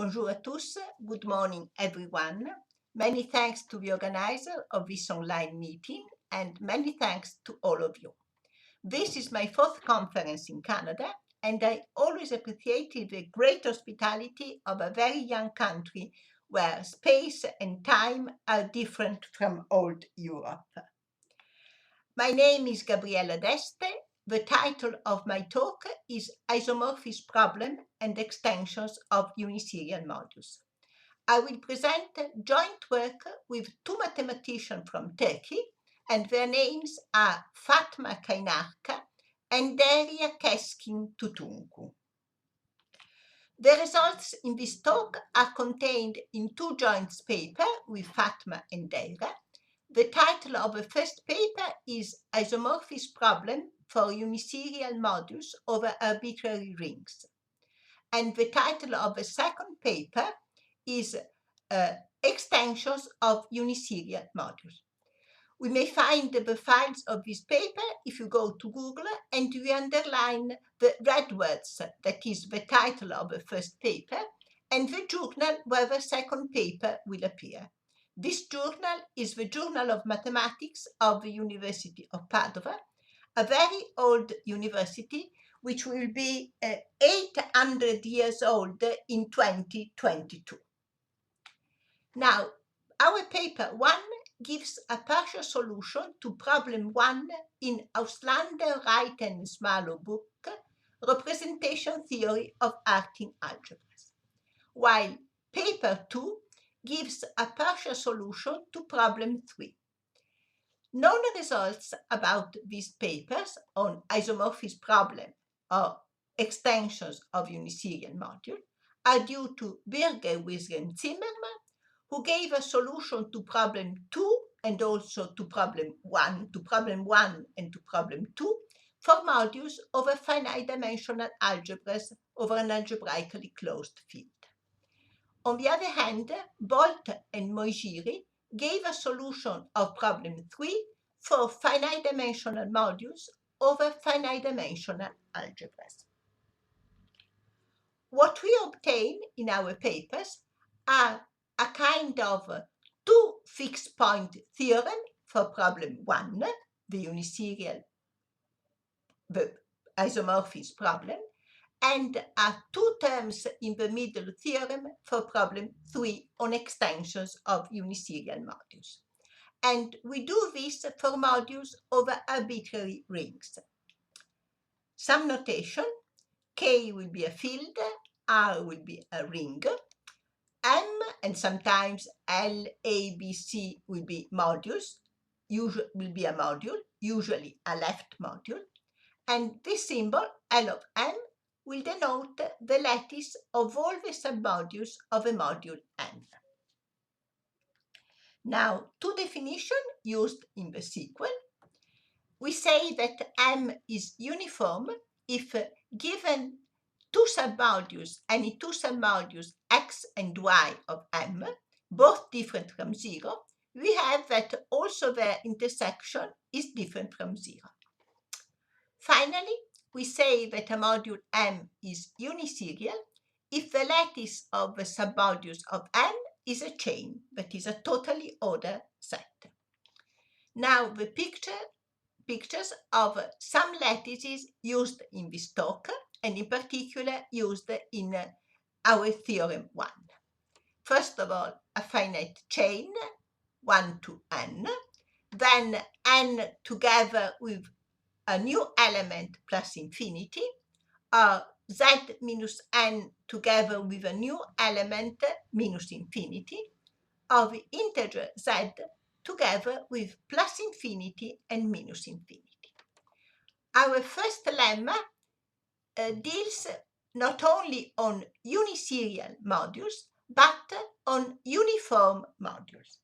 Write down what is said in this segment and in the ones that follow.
Bonjour à tous, good morning everyone. Many thanks to the organizer of this online meeting and many thanks to all of you. This is my fourth conference in Canada and I always appreciated the great hospitality of a very young country where space and time are different from old Europe. My name is Gabriella D'Este. The title of my talk is Isomorphism Problem and Extensions of Uniserial Modules. I will present joint work with two mathematicians from Turkey, and their names are Fatma Kaynarca and Derya Keskin Tutuncu. The results in this talk are contained in two joint papers with Fatma and Derya. The title of the first paper is Isomorphism Problem for Uniserial Modules over Arbitrary Rings. And the title of the second paper is Extensions of Uniserial Modules. We may find the files of this paper if you go to Google and you underline the red words, that is the title of the first paper, and the journal where the second paper will appear. This journal is the Journal of Mathematics of the University of Padova, a very old university which will be 800 years old in 2022. Now, our paper 1 gives a partial solution to problem 1 in Auslander, Wright and Smallow's book, Representation Theory of Arctic Algebras, while paper 2 gives a partial solution to problem 3. Known results about these papers on isomorphism problem or extensions of uniserial module are due to Birger Wisgen Zimmermann, who gave a solution to problem 2 and also to problem 1 and to problem 2 for modules over finite dimensional algebras over an algebraically closed field. On the other hand, Bolt and Moigiri gave a solution of problem 3 for finite dimensional modules over finite dimensional algebras. What we obtain in our papers are a kind of two fixed point theorem for problem 1, the uniserial, the isomorphism problem, and a two terms in the middle theorem for problem 3 on extensions of uniserial modules. And we do this for modules over arbitrary rings. Some notation: K will be a field, R will be a ring, M and sometimes L, A, B, C will be modules, will be a module, usually a left module, and this symbol, L of M, will denote the lattice of all the submodules of a module M. Now, two definitions used in the sequel. We say that M is uniform if given two submodules, any two submodules X and Y of M, both different from 0, we have that also their intersection is different from 0. Finally, we say that a module M is uniserial if the lattice of the submodules of M is a chain, that is a totally ordered set. Now the pictures of some lattices used in this talk, and in particular used in our theorem 1. First of all, a finite chain, 1 to n, then n together with a new element plus infinity, or z minus n together with a new element minus infinity, or the integer z together with plus infinity and minus infinity. Our first lemma deals not only on uniserial modules, but on uniform modules.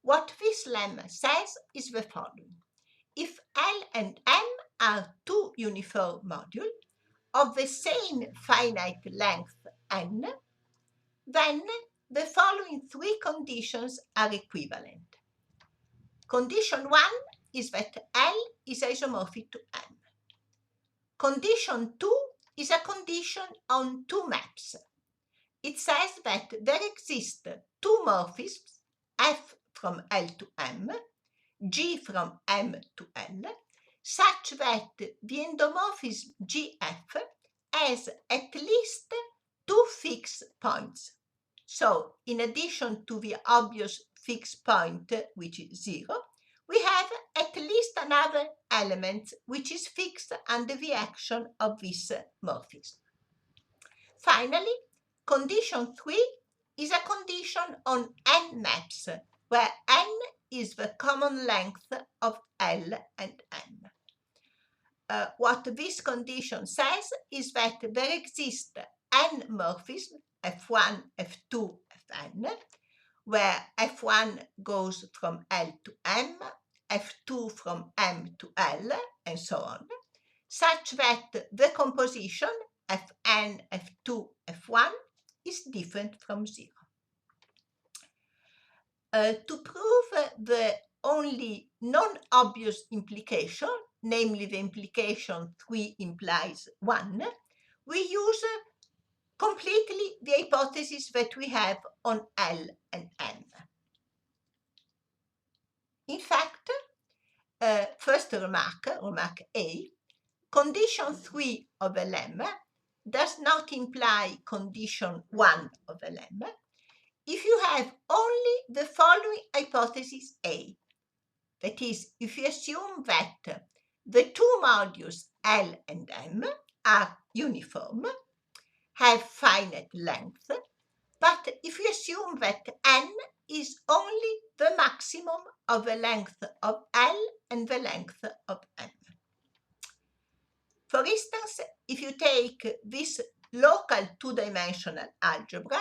What this lemma says is the following. If L and M are two uniform modules of the same finite length n, then the following three conditions are equivalent. Condition 1 is that L is isomorphic to M. Condition 2 is a condition on two maps. it says that there exist two morphisms, F from L to M, G from M to L, such that the endomorphism GF has at least two fixed points. So, in addition to the obvious fixed point, which is 0, we have at least another element which is fixed under the action of this morphism. Finally, condition 3 is a condition on n maps, where n is the common length of L and M. What this condition says is that there exist n morphisms, F1, F2, Fn, where F1 goes from L to M, F2 from M to L, and so on, such that the composition Fn, F2, F1 is different from 0. To prove the only non-obvious implication, namely the implication 3 implies 1, we use completely the hypothesis that we have on L and M. In fact, first remark A, condition 3 of LM does not imply condition 1 of LM if you have only the following hypothesis A. That is, if you assume that the two modules L and M are uniform, have finite length, but if you assume that n is only the maximum of the length of L and the length of M. For instance, if you take this local two-dimensional algebra,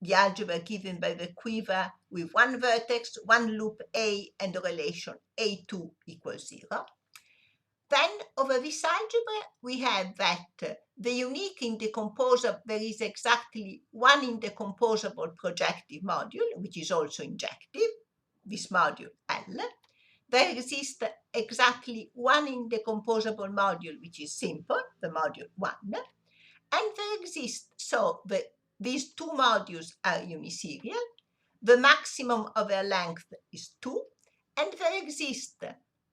the algebra given by the quiver with one vertex, one loop A, and the relation A2 equals 0, then over this algebra we have that the unique indecomposable, there is exactly one indecomposable projective module, which is also injective, this module L. There exists exactly one indecomposable module, which is simple, the module 1, and there exists, so these two modules are uniserial, the maximum of their length is 2, and there exist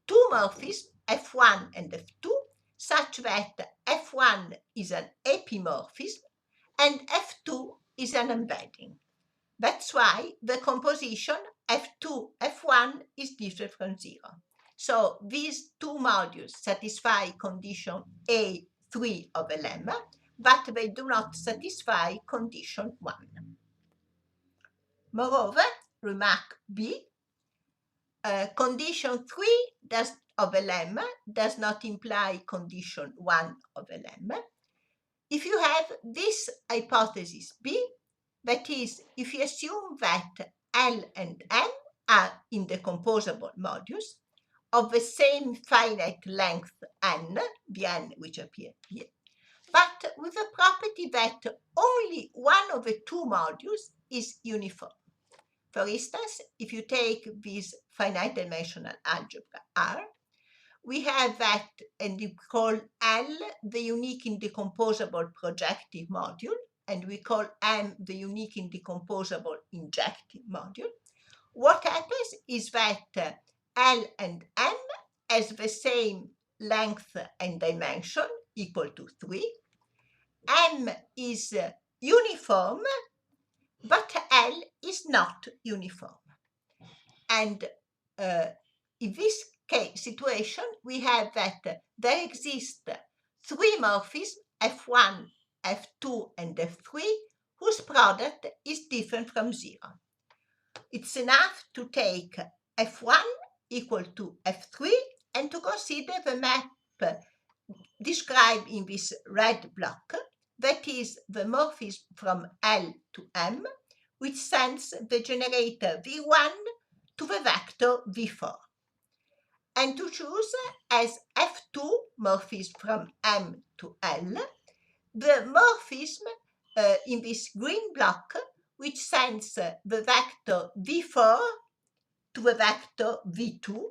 two morphisms, F1 and F2, such that F1 is an epimorphism and F2 is an embedding. That's why the composition F2, F1 is different from 0. So these two modules satisfy condition A3 of a lemma, but they do not satisfy condition 1. Moreover, remark B, condition 3 of a lemma does not imply condition 1 of a lemma. If you have this hypothesis B, that is, if you assume that L and M are indecomposable modules of the same finite length n, the n which appear here, but with the property that only one of the two modules is uniform. For instance, if you take this finite dimensional algebra R, we have that, and we call L the unique indecomposable projective module, and we call M the unique indecomposable injective module. What happens is that L and M has the same length and dimension, equal to 3. M is uniform, but L is not uniform. And in this situation, we have that there exist three morphisms, F1, F2, and F3, whose product is different from 0. It's enough to take F1 equal to F3 and to consider the map described in this red block, that is the morphism from L to M, which sends the generator V1 to the vector V4. And to choose as F2 morphism from M to L, the morphism in this green block, which sends the vector V4 to the vector V2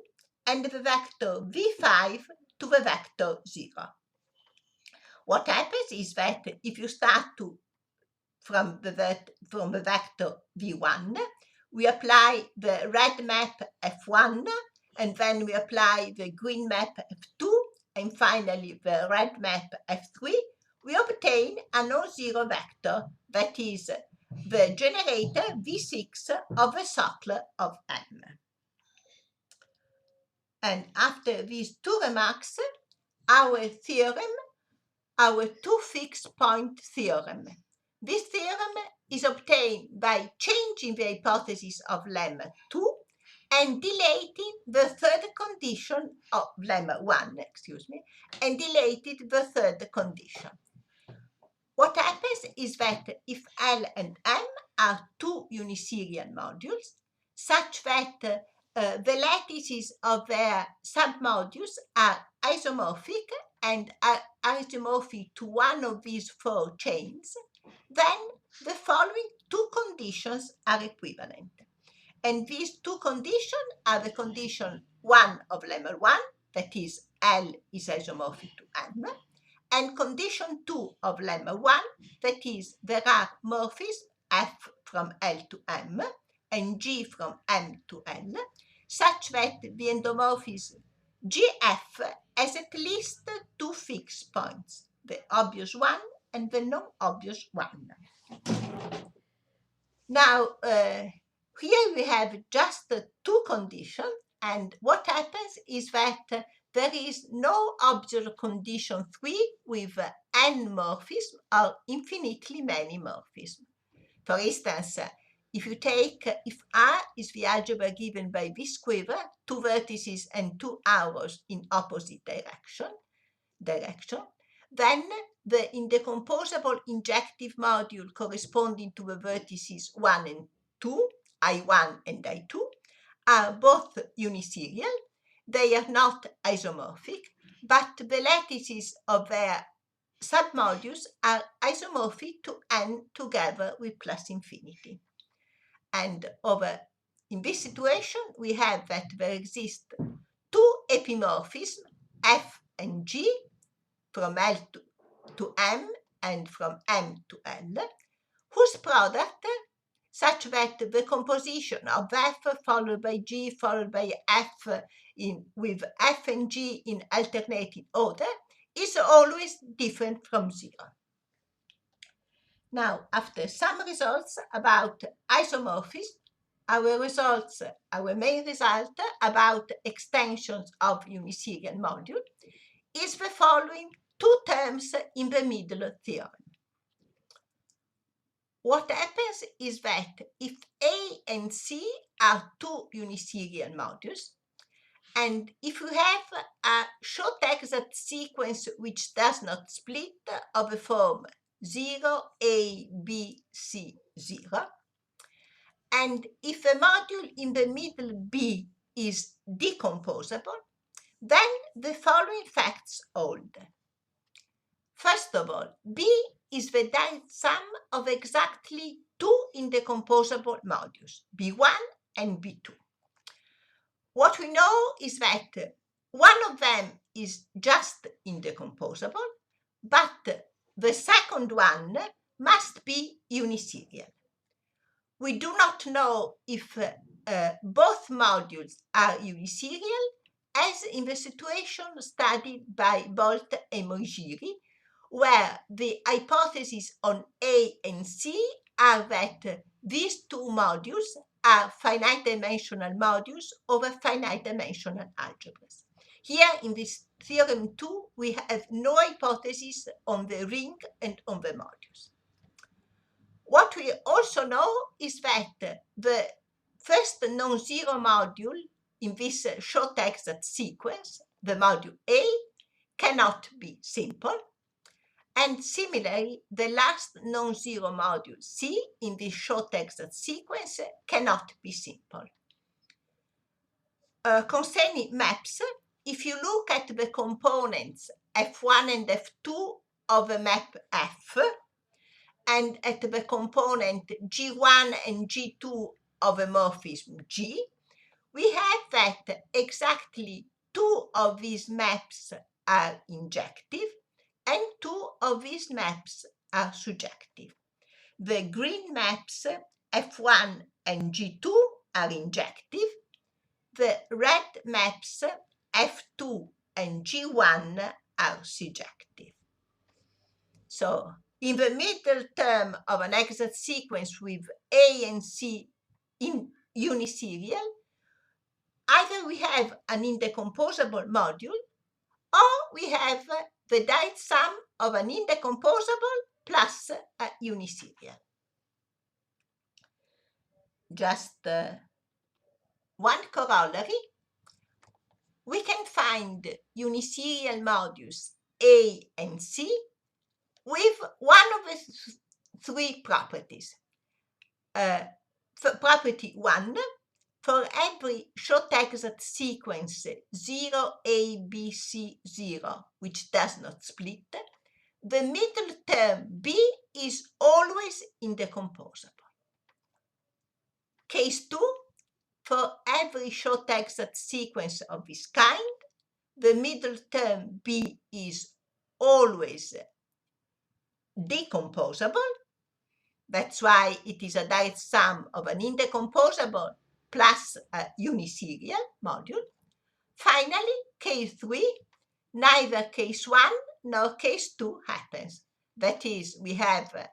and the vector V5 to the vector 0. What happens is that if you start to from the vector v1. We apply the red map f1, and then we apply the green map f2, and finally the red map f3. We obtain a non-zero vector that is the generator v6 of the subtler of M. And after these two remarks, our two fixed point theorem. This theorem is obtained by changing the hypothesis of lemma 2 and dilating the third condition of lemma 1, and dilated the third condition. What happens is that if L and M are two uniserial modules, such that the lattices of their submodules are isomorphic and are isomorphic to one of these four chains, then the following two conditions are equivalent. And these two conditions are the condition 1 of lemma 1, that is L is isomorphic to M, and condition 2 of lemma 1, that is there are morphisms F from L to M and G from M to L, such that the endomorphism GF has at least two fixed points, the obvious one and the non-obvious one. Now, here we have just two conditions, and what happens is that there is no obvious condition 3 with n morphisms or infinitely many morphisms. For instance, if R is the algebra given by this quiver, two vertices and two arrows in opposite direction, then the indecomposable injective module corresponding to the vertices 1 and 2, I1 and I2, are both uniserial. They are not isomorphic, but the lattices of their submodules are isomorphic to n together with plus infinity. And in this situation, we have that there exist two epimorphisms, F and G, from L to M and from M to L, whose product, such that the composition of F followed by G followed by F with F and G in alternating order is always different from 0. Now, after some results about isomorphism, our main result about extensions of uniserial module is the following two terms in the middle theorem. What happens is that if A and C are two uniserial modules, and if you have a short exact sequence which does not split of the form 0, A, B, C, 0, and if a module in the middle B is decomposable, then the following facts hold. First of all, B is the direct sum of exactly two indecomposable modules, B1 and B2. What we know is that one of them is just indecomposable, but the second one must be uniserial. We do not know if both modules are uniserial, as in the situation studied by Bolt and Mojgiri, where the hypotheses on A and C are that these two modules are finite-dimensional modules over finite-dimensional algebras. Here in this theorem 2, we have no hypothesis on the ring and on the modules. What we also know is that the first non-zero module in this short exact sequence, the module A, cannot be simple. And similarly, the last non-zero module C in this short exact sequence cannot be simple. Concerning maps, if you look at the components F1 and F2 of a map F, and at the component G1 and G2 of a morphism G, we have that exactly two of these maps are injective and two of these maps are surjective. the green maps F1 and G2 are injective, the red maps F2 and G1 are surjective. So in the middle term of an exact sequence with A and C in uniserial, either we have an indecomposable module or we have the direct sum of an indecomposable plus a uniserial. Just one corollary, we can find uniserial modules A and C with one of the three properties. For property 1, for every short exact sequence 0, A, B, C, 0, which does not split, the middle term B is always indecomposable. Case 2, for every short exact sequence of this kind, the middle term B is always decomposable. That's why it is a direct sum of an indecomposable plus a uniserial module. Finally, case 3, neither case 1 nor case 2 happens. That is, we have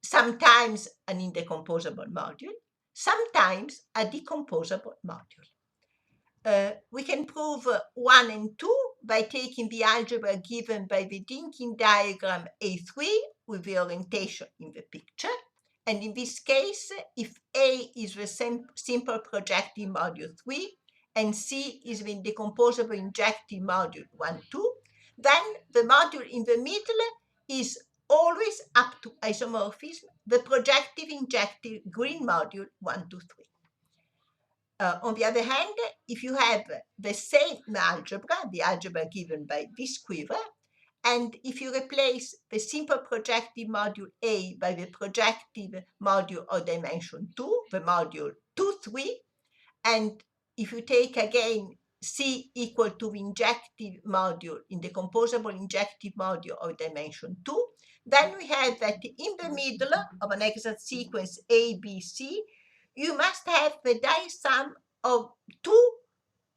sometimes an indecomposable module, sometimes a decomposable module. We can prove 1 and 2 by taking the algebra given by the Rendiconti diagram A3 with the orientation in the picture. And in this case, if A is the simple projective module 3 and C is the indecomposable injective module 1, 2, then the module in the middle is always up to isomorphism, the projective injective green module 1, 2, 3. On the other hand, if you have the same algebra, the algebra given by this quiver, and if you replace the simple projective module A by the projective module of dimension 2, the module 2, 3, and if you take again C equal to the injective module in the composable injective module of dimension 2, then we have that in the middle of an exact sequence A, B, C, you must have the direct sum of two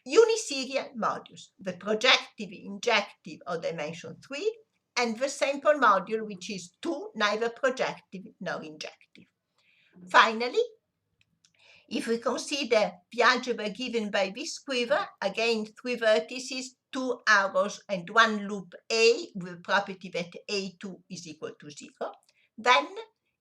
uniserial modules, the projective injective of dimension 3 and the sample module, which is 2, neither projective nor injective. Finally, if we consider the algebra given by this quiver, again 3 vertices, 2 arrows and 1 loop A with the property that A2 is equal to 0, then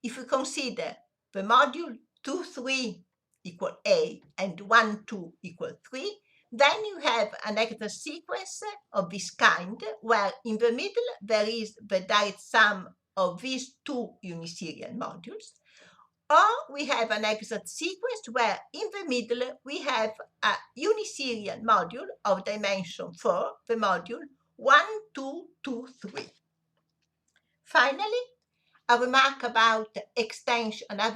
if we consider the module 2, 3 equal A and 1, 2 equal 3, then you have an exact sequence of this kind where in the middle there is the direct sum of these two uniserial modules, or we have an exact sequence where in the middle we have a uniserial module of dimension 4, the module 1, 2, 2, 3. Finally, another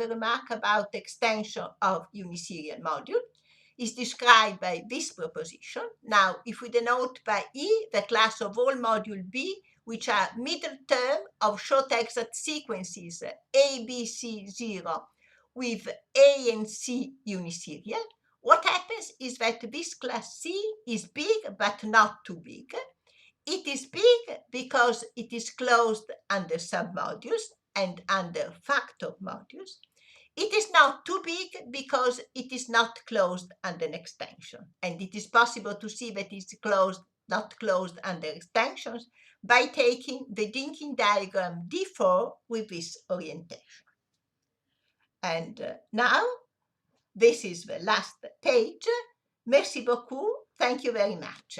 remark about extension of uniserial module is described by this proposition. Now, if we denote by E the class of all module B, which are middle term of short exact sequences A, B, C, 0 with A and C uniserial, what happens is that this class C is big but not too big. It is big because it is closed under submodules and under factor modules. It is not too big because it is not closed under an extension. And it is possible to see that it's not closed under extensions by taking the Rendiconti diagram D4 with this orientation. And now, this is the last page. Merci beaucoup. Thank you very much.